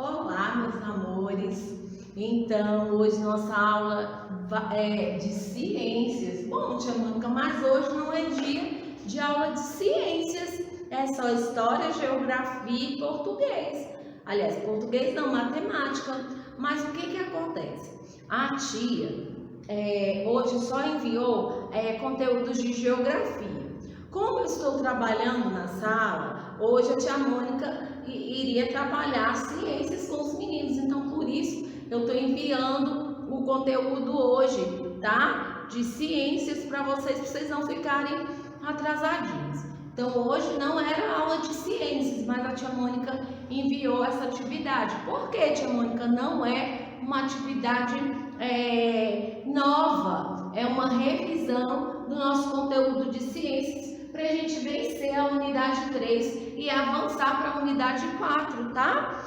Olá, meus amores. Então, hoje nossa aula é de ciências. Bom, tia Mônica, mas hoje não é dia de aula de ciências. É só história, geografia e português. Aliás, português não, matemática. Mas o que acontece? A tia hoje só enviou conteúdos de geografia. Como eu estou trabalhando na sala, hoje a tia Mônica iria trabalhar ciências com os meninos, então por isso eu estou enviando o conteúdo hoje, tá? De ciências para vocês não ficarem atrasadinhos. Então hoje não era aula de ciências, mas a tia Mônica enviou essa atividade. Por que, tia Mônica? Não é uma atividade nova, é uma revisão do nosso conteúdo de ciências para a gente vencer a unidade 3 e avançar para a unidade 4, tá?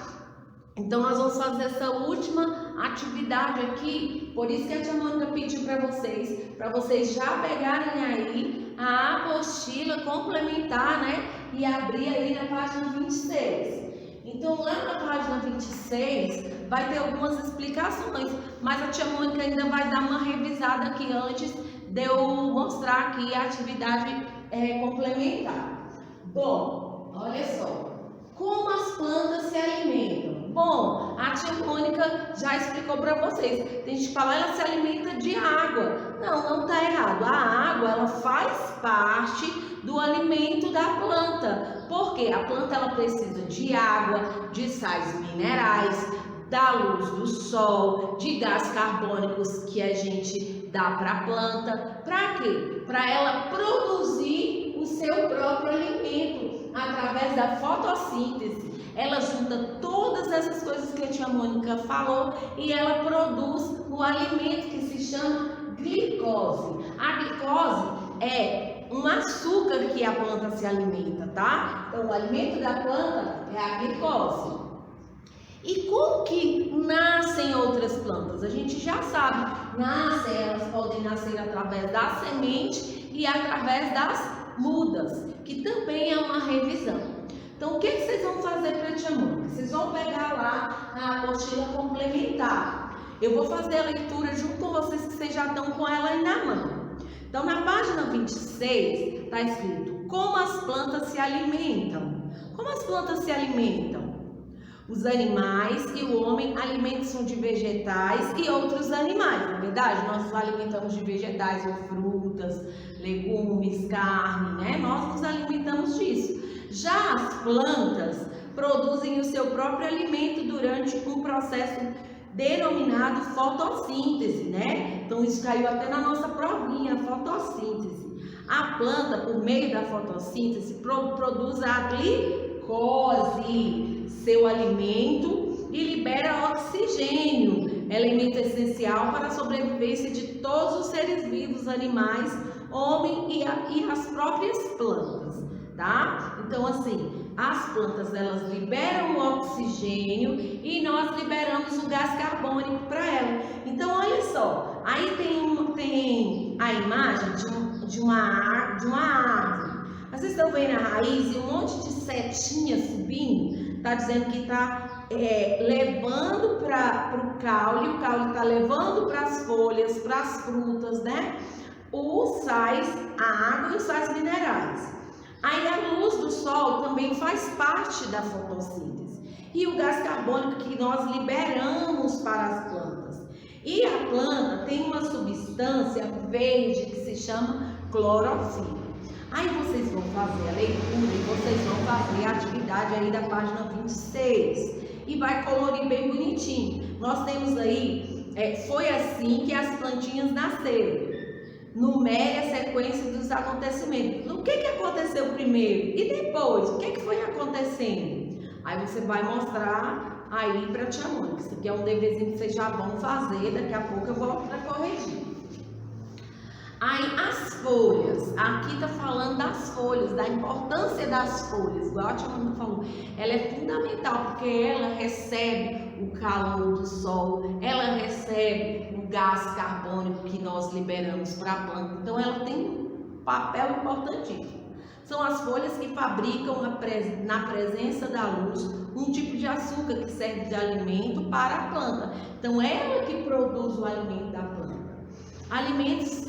Então nós vamos fazer essa última atividade aqui, por isso que a tia Mônica pediu para vocês já pegarem aí a apostila complementar, né? E abrir aí na página 26. Então lá na página 26 vai ter algumas explicações, mas a tia Mônica ainda vai dar uma revisada aqui antes de eu mostrar aqui a atividade complementar. Bom, olha só, como as plantas se alimentam? Bom, a tia Mônica já explicou para vocês. Tem gente que fala, ela se alimenta de água. Não está errado. A água, ela faz parte do alimento da planta. Porque a planta, ela precisa de água, de sais minerais, da luz do sol, de gás carbônicos que a gente dá para a planta. Para quê? Para ela produzir o seu próprio alimento através da fotossíntese. Ela junta todas essas coisas que a tia Mônica falou e ela produz o alimento que se chama glicose. A glicose é um açúcar que a planta se alimenta, tá? Então, o alimento da planta é a glicose. E como que nascem outras plantas? A gente já sabe, elas podem nascer através da semente e através das mudas, que também é uma revisão. Então, o que vocês vão fazer para a tia Mônica? Vocês vão pegar lá a apostila complementar. Eu vou fazer a leitura junto com vocês, que vocês já estão com ela aí na mão. Então, na página 26, está escrito, como as plantas se alimentam. Como as plantas se alimentam? Os animais e o homem alimentam de vegetais e outros animais. Na verdade, nós nos alimentamos de vegetais ou frutas, legumes, carne, né? Nós nos alimentamos disso. Já as plantas produzem o seu próprio alimento durante um processo denominado fotossíntese, né? Então isso caiu até na nossa provinha, fotossíntese. A planta, por meio da fotossíntese, produz a glicose, seu alimento, e libera oxigênio, elemento essencial para a sobrevivência de todos os seres vivos, animais, homem e as próprias plantas, tá? Então assim, as plantas, elas liberam o oxigênio e nós liberamos o gás carbônico para ela. Então olha só, aí tem a imagem de uma árvore. Vocês estão vendo a raiz e um monte de setinha subindo? Está dizendo que está levando para o caule, o caule está levando para as folhas, para as frutas, né? Os sais, a água e os sais minerais. Aí a luz do sol também faz parte da fotossíntese. E o gás carbônico que nós liberamos para as plantas. E a planta tem uma substância verde que se chama clorofila. Aí vocês vão fazer a leitura e vocês vão fazer a atividade aí da página 26 e vai colorir bem bonitinho. Nós temos aí, foi assim que as plantinhas nasceram. Numere a sequência dos acontecimentos. O que aconteceu primeiro e depois? O que foi acontecendo? Aí você vai mostrar aí para a tia Mônica. Isso aqui é um deverzinho que vocês já vão fazer, daqui a pouco eu volto para corrigir. Aí as folhas, aqui está falando das folhas, da importância das folhas, igual a tia Mônica falou, ela é fundamental porque ela recebe o calor do sol, ela recebe o gás carbônico que nós liberamos para a planta, então ela tem um papel importantíssimo. São as folhas que fabricam na presença da luz um tipo de açúcar que serve de alimento para a planta. Então, ela que produz o alimento da planta. Alimentos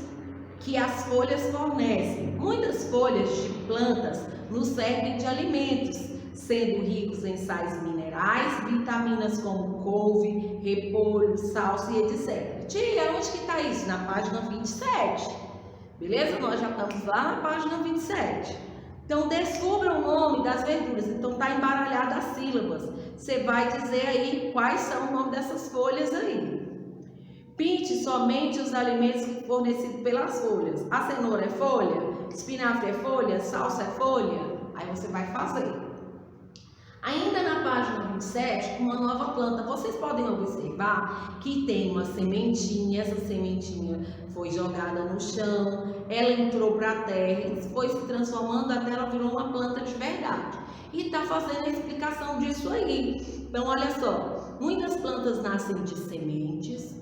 que as folhas fornecem. Muitas folhas de plantas nos servem de alimentos, sendo ricos em sais minerais, vitaminas como couve, repolho, salsa e etc. Tia, onde que está isso? Na página 27. Beleza? Nós já estamos lá na página 27. Então, descubra o nome das verduras. Então, está embaralhado as sílabas. Você vai dizer aí quais são o nome dessas folhas aí. Pinte somente os alimentos fornecidos pelas folhas. A cenoura é folha? Espinafre é folha? Salsa é folha? Aí você vai fazer. Ainda na página 27, uma nova planta. Vocês podem observar que tem uma sementinha. Essa sementinha foi jogada no chão, ela entrou para a terra, foi se transformando até ela virou uma planta de verdade. E está fazendo a explicação disso aí. Então, olha só, muitas plantas nascem de sementes.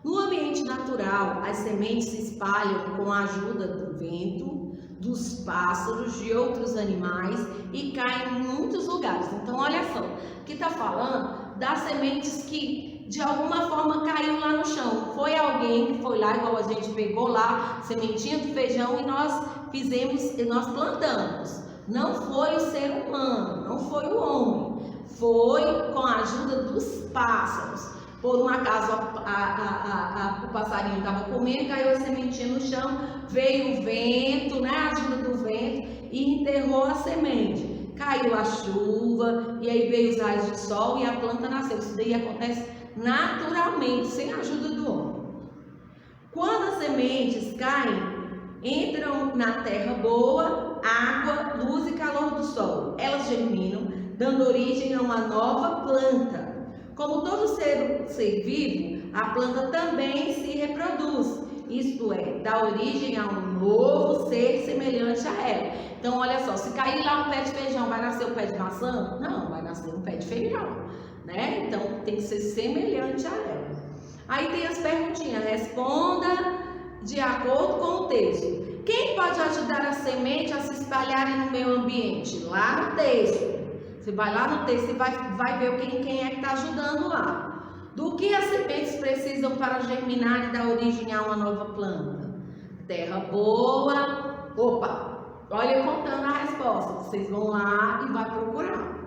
No ambiente natural, as sementes se espalham com a ajuda do vento, dos pássaros, de outros animais e caem em muitos lugares. Então, olha só, aqui está falando das sementes que de alguma forma caiu lá no chão. Foi alguém que foi lá, igual a gente pegou lá, sementinha do feijão e nós fizemos e nós plantamos. Não foi o ser humano, não foi o homem, foi com a ajuda dos pássaros. Por um acaso o passarinho estava comendo, caiu a sementinha no chão, veio o vento, né, a ajuda do vento e enterrou a semente. Caiu a chuva e aí veio os raios de sol e a planta nasceu. Isso daí acontece naturalmente, sem a ajuda do homem. Quando as sementes caem, entram na terra boa, água, luz e calor do sol. Elas germinam, dando origem a uma nova planta. Como todo ser vivo, a planta também se reproduz, isto é, dá origem a um novo ser semelhante a ela. Então, olha só, se cair lá um pé de feijão, vai nascer um pé de maçã? Não, vai nascer um pé de feijão, né? Então, tem que ser semelhante a ela. Aí tem as perguntinhas, responda de acordo com o texto. Quem pode ajudar a semente a se espalharem no meio ambiente? Lá no texto. Você vai lá no texto e vai ver quem é que está ajudando lá. Do que as sementes precisam para germinar e dar origem a uma nova planta? Terra boa. Opa, olha eu contando a resposta. Vocês vão lá e vai procurar.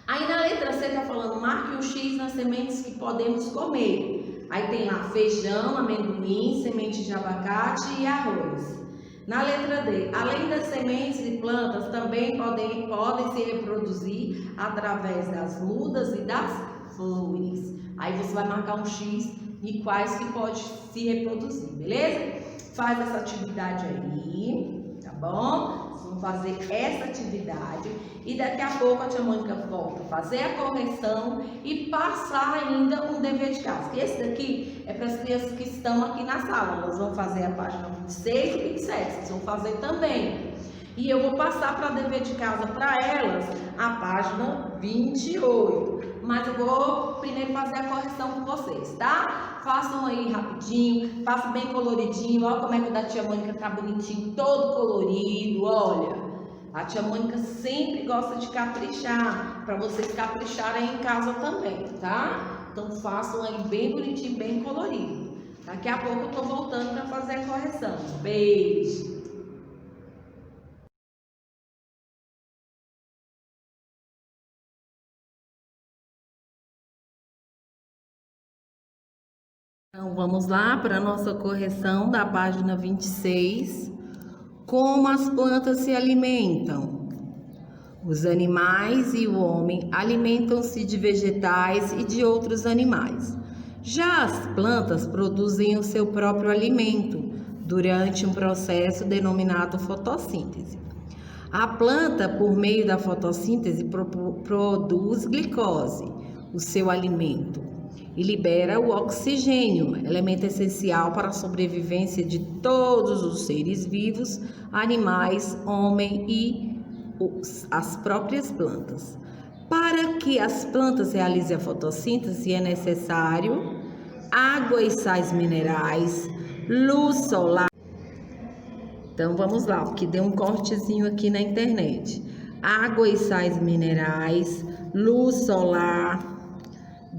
Aí na letra C está falando, marque um X nas sementes que podemos comer. Aí tem lá feijão, amendoim, semente de abacate e arroz. Na letra D, além das sementes e plantas, também podem se reproduzir através das mudas e das flores. Aí você vai marcar um X e quais que pode se reproduzir, beleza? Faz essa atividade aí, tá bom? Vocês vão fazer essa atividade e daqui a pouco a tia Mônica volta a fazer a correção e passar ainda um dever de casa. E esse daqui é para as crianças que estão aqui na sala. Elas vão fazer a página 26 e 27, vocês vão fazer também. E eu vou passar para dever de casa para elas a página 28. Mas eu vou primeiro fazer a correção com vocês, tá? Façam aí rapidinho, façam bem coloridinho. Olha como é que o da tia Mônica tá bonitinho, todo colorido, olha. A tia Mônica sempre gosta de caprichar, para vocês capricharem em casa também, tá? Então façam aí bem bonitinho, bem colorido. Daqui a pouco eu tô voltando para fazer a correção. Beijo! Então, vamos lá para a nossa correção da página 26. Como as plantas se alimentam? Os animais e o homem alimentam-se de vegetais e de outros animais. Já as plantas produzem o seu próprio alimento durante um processo denominado fotossíntese. A planta, por meio da fotossíntese, produz glicose, o seu alimento, e libera o oxigênio, elemento essencial para a sobrevivência de todos os seres vivos, animais, homem e as próprias plantas. Para que as plantas realizem a fotossíntese é necessário água e sais minerais, luz solar. Então vamos lá, porque deu um cortezinho aqui na internet. Água e sais minerais, luz solar,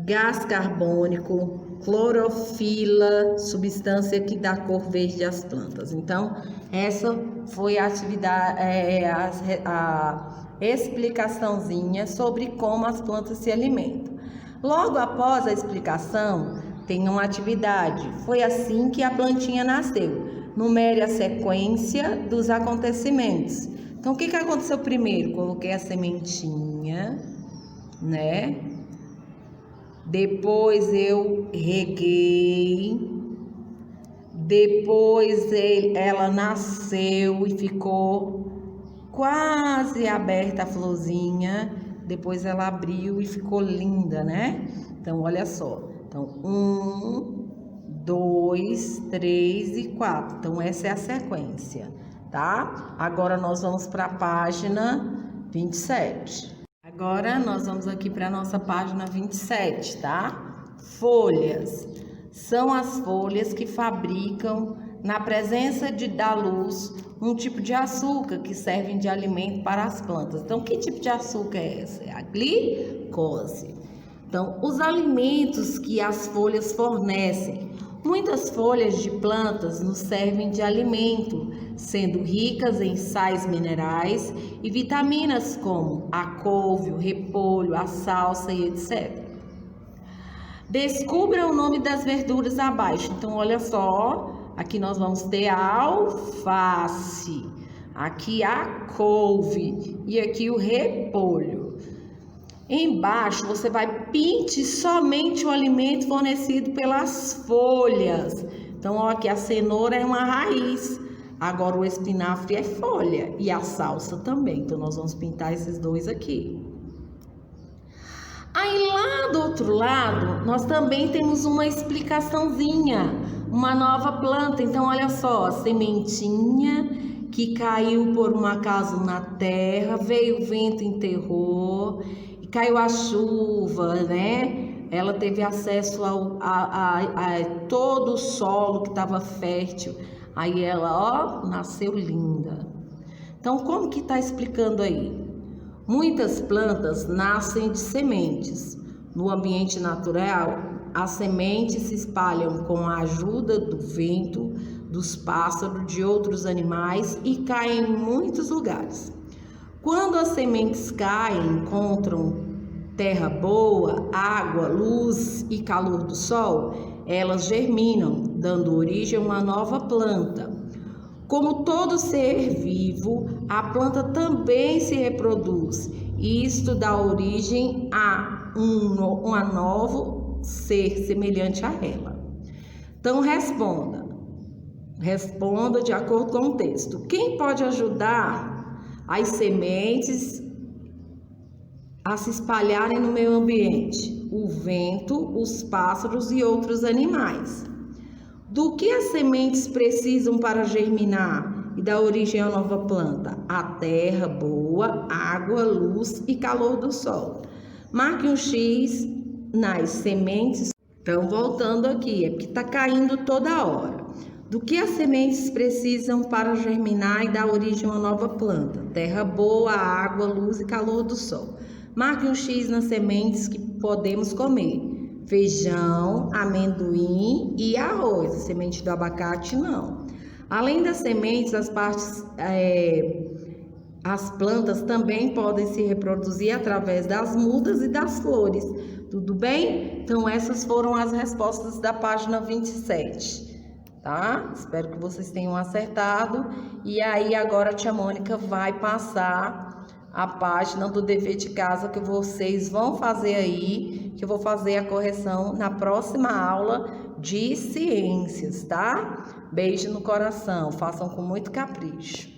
gás carbônico, clorofila, substância que dá cor verde às plantas. Então, essa foi a atividade, a explicaçãozinha sobre como as plantas se alimentam. Logo após a explicação, tem uma atividade. Foi assim que a plantinha nasceu. Numere a sequência dos acontecimentos. Então, o que aconteceu primeiro? Coloquei a sementinha, né? Depois eu reguei. Depois ela nasceu e ficou quase aberta a florzinha. Depois ela abriu e ficou linda, né? Então, olha só. Então, 1, 2, 3 e 4. Então, essa é a sequência, tá? Agora, nós vamos para a página 27. Agora, nós vamos aqui para a nossa página 27, tá? Folhas. São as folhas que fabricam, na presença da luz, um tipo de açúcar que servem de alimento para as plantas. Então, que tipo de açúcar é essa? É a glicose. Então, os alimentos que as folhas fornecem. Muitas folhas de plantas nos servem de alimento, sendo ricas em sais minerais e vitaminas como a couve, o repolho, a salsa e etc. Descubra o nome das verduras abaixo. Então, olha só, aqui nós vamos ter a alface, aqui a couve e aqui o repolho. Embaixo você vai pinte somente o alimento fornecido pelas folhas. Então, ó, aqui a cenoura é uma raiz, agora o espinafre é folha e a salsa também. Então, nós vamos pintar esses dois aqui. Aí lá do outro lado, nós também temos uma explicaçãozinha, uma nova planta. Então, olha só, a sementinha que caiu por um acaso na terra, veio o vento, enterrou, e caiu a chuva, né? Ela teve acesso a todo o solo que estava fértil. Aí ela, ó, nasceu linda. Então, como que está explicando aí? Muitas plantas nascem de sementes. No ambiente natural, as sementes se espalham com a ajuda do vento, dos pássaros, de outros animais e caem em muitos lugares. Quando as sementes caem, encontram terra boa, água, luz e calor do sol, elas germinam, dando origem a uma nova planta. Como todo ser vivo, a planta também se reproduz, e isto dá origem a um novo ser semelhante a ela. Então, responda de acordo com o texto. Quem pode ajudar as sementes a se espalharem no meio ambiente? O vento, os pássaros e outros animais. Do que as sementes precisam para germinar e dar origem à nova planta? A terra boa, água, luz e calor do sol. Marque um X nas sementes. Então, voltando aqui, é porque está caindo toda hora. Do que as sementes precisam para germinar e dar origem a uma nova planta? Terra boa, água, luz e calor do sol. Marque um X nas sementes que podemos comer. Feijão, amendoim e arroz. A semente do abacate não. Além das sementes, as plantas também podem se reproduzir através das mudas e das flores. Tudo bem? Então, essas foram as respostas da página 27. Tá? Espero que vocês tenham acertado. E aí, agora a tia Mônica vai passar a página do dever de casa que vocês vão fazer aí, que eu vou fazer a correção na próxima aula de ciências, tá? Beijo no coração, façam com muito capricho.